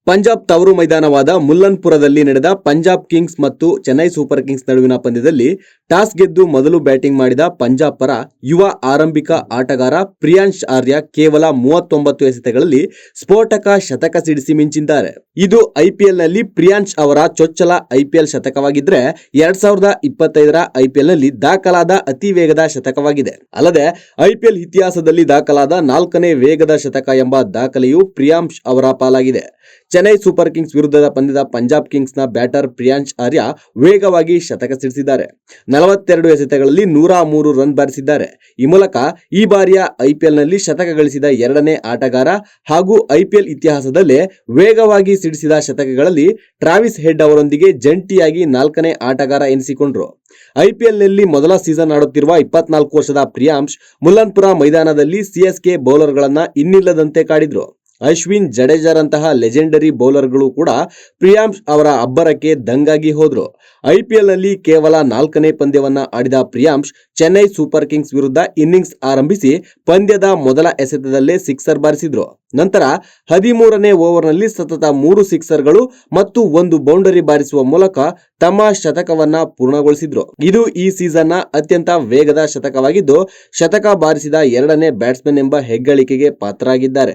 ಪಂಜಾಬ್ ತವರು ಮೈದಾನವಾದ ಮುಲ್ಲನ್ಪುರದಲ್ಲಿ ನಡೆದ ಪಂಜಾಬ್ ಕಿಂಗ್ಸ್ ಮತ್ತು ಚೆನ್ನೈ ಸೂಪರ್ ಕಿಂಗ್ಸ್ ನಡುವಿನ ಪಂದ್ಯದಲ್ಲಿ ಟಾಸ್ ಗೆದ್ದು ಮೊದಲು ಬ್ಯಾಟಿಂಗ್ ಮಾಡಿದ ಪಂಜಾಬ್ ಪರ ಯುವ ಆರಂಭಿಕ ಆಟಗಾರ ಪ್ರಿಯಾಂಶ್ ಆರ್ಯ ಕೇವಲ 39 ಎಸೆತಗಳಲ್ಲಿ ಸ್ಫೋಟಕ ಶತಕ ಸಿಡಿಸಿ ಮಿಂಚಿದ್ದಾರೆ. ಇದು ಐಪಿಎಲ್ನಲ್ಲಿ ಪ್ರಿಯಾಂಶ್ ಅವರ ಚೊಚ್ಚಲ ಐಪಿಎಲ್ ಶತಕವಾಗಿದ್ರೆ 2025ರ ಐಪಿಎಲ್ನಲ್ಲಿ ದಾಖಲಾದ ಅತಿ ವೇಗದ ಶತಕವಾಗಿದೆ. ಅಲ್ಲದೆ ಐಪಿಎಲ್ ಇತಿಹಾಸದಲ್ಲಿ ದಾಖಲಾದ 4ನೇ ವೇಗದ ಶತಕ ಎಂಬ ದಾಖಲೆಯು ಪ್ರಿಯಾಂಶ್ ಅವರ ಪಾಲಾಗಿದೆ. ಚೆನ್ನೈ ಸೂಪರ್ ಕಿಂಗ್ಸ್ ವಿರುದ್ಧದ ಪಂದ್ಯದ ಪಂಜಾಬ್ ಕಿಂಗ್ಸ್ನ ಬ್ಯಾಟರ್ ಪ್ರಿಯಾಂಶ್ ಆರ್ಯ ವೇಗವಾಗಿ ಶತಕ ಸಿಡಿಸಿದ್ದಾರೆ. 42 ಎಸೆತಗಳಲ್ಲಿ 103 ರನ್ ಬಾರಿಸಿದ್ದಾರೆ. ಈ ಮೂಲಕ ಈ ಬಾರಿಯ ಐಪಿಎಲ್ನಲ್ಲಿ ಶತಕ ಗಳಿಸಿದ 2ನೇ ಆಟಗಾರ ಹಾಗೂ ಐಪಿಎಲ್ ಇತಿಹಾಸದಲ್ಲೇ ವೇಗವಾಗಿ ಸಿಡಿಸಿದ ಶತಕಗಳಲ್ಲಿ ಟ್ರಾವಿಸ್ ಹೆಡ್ ಅವರೊಂದಿಗೆ ಜಂಟಿಯಾಗಿ 4ನೇ ಆಟಗಾರ ಎನಿಸಿಕೊಂಡ್ರು. ಐಪಿಎಲ್ನಲ್ಲಿ ಮೊದಲ ಸೀಸನ್ ಆಡುತ್ತಿರುವ 24 ವರ್ಷದ ಪ್ರಿಯಾಂಶ್ ಮುಲ್ಲನ್ಪುರ ಮೈದಾನದಲ್ಲಿ ಸಿಎಸ್ಕೆ ಬೌಲರ್ಗಳನ್ನ ಇನ್ನಿಲ್ಲದಂತೆ ಕಾಡಿದ್ರು. ಅಶ್ವಿನ್, ಜಡೇಜಾರಂತಹ ಲೆಜೆಂಡರಿ ಬೌಲರ್ಗಳು ಕೂಡ ಪ್ರಿಯಾಂಶ್ ಅವರ ಅಬ್ಬರಕ್ಕೆ ದಂಗಾಗಿ ಹೋದ್ರು. ಐಪಿಎಲ್ನಲ್ಲಿ ಕೇವಲ 4ನೇ ಪಂದ್ಯವನ್ನ ಆಡಿದ ಪ್ರಿಯಾಂಶ್ ಚೆನ್ನೈ ಸೂಪರ್ ಕಿಂಗ್ಸ್ ವಿರುದ್ಧ ಇನ್ನಿಂಗ್ಸ್ ಆರಂಭಿಸಿ ಪಂದ್ಯದ ಮೊದಲ ಎಸೆತದಲ್ಲೇ ಸಿಕ್ಸರ್ ಬಾರಿಸಿದ್ರು. ನಂತರ 13ನೇ ಓವರ್ನಲ್ಲಿ ಸತತ 3 ಸಿಕ್ಸರ್ಗಳು ಮತ್ತು 1 ಬೌಂಡರಿ ಬಾರಿಸುವ ಮೂಲಕ ತಮ್ಮ ಶತಕವನ್ನ ಪೂರ್ಣಗೊಳಿಸಿದ್ರು. ಇದು ಈ ಸೀಸನ್ನ ಅತ್ಯಂತ ವೇಗದ ಶತಕವಾಗಿದ್ದು ಶತಕ ಬಾರಿಸಿದ 2ನೇ ಬ್ಯಾಟ್ಸ್ಮನ್ ಎಂಬ ಹೆಗ್ಗಳಿಕೆಗೆ ಪಾತ್ರರಾಗಿದ್ದಾರೆ.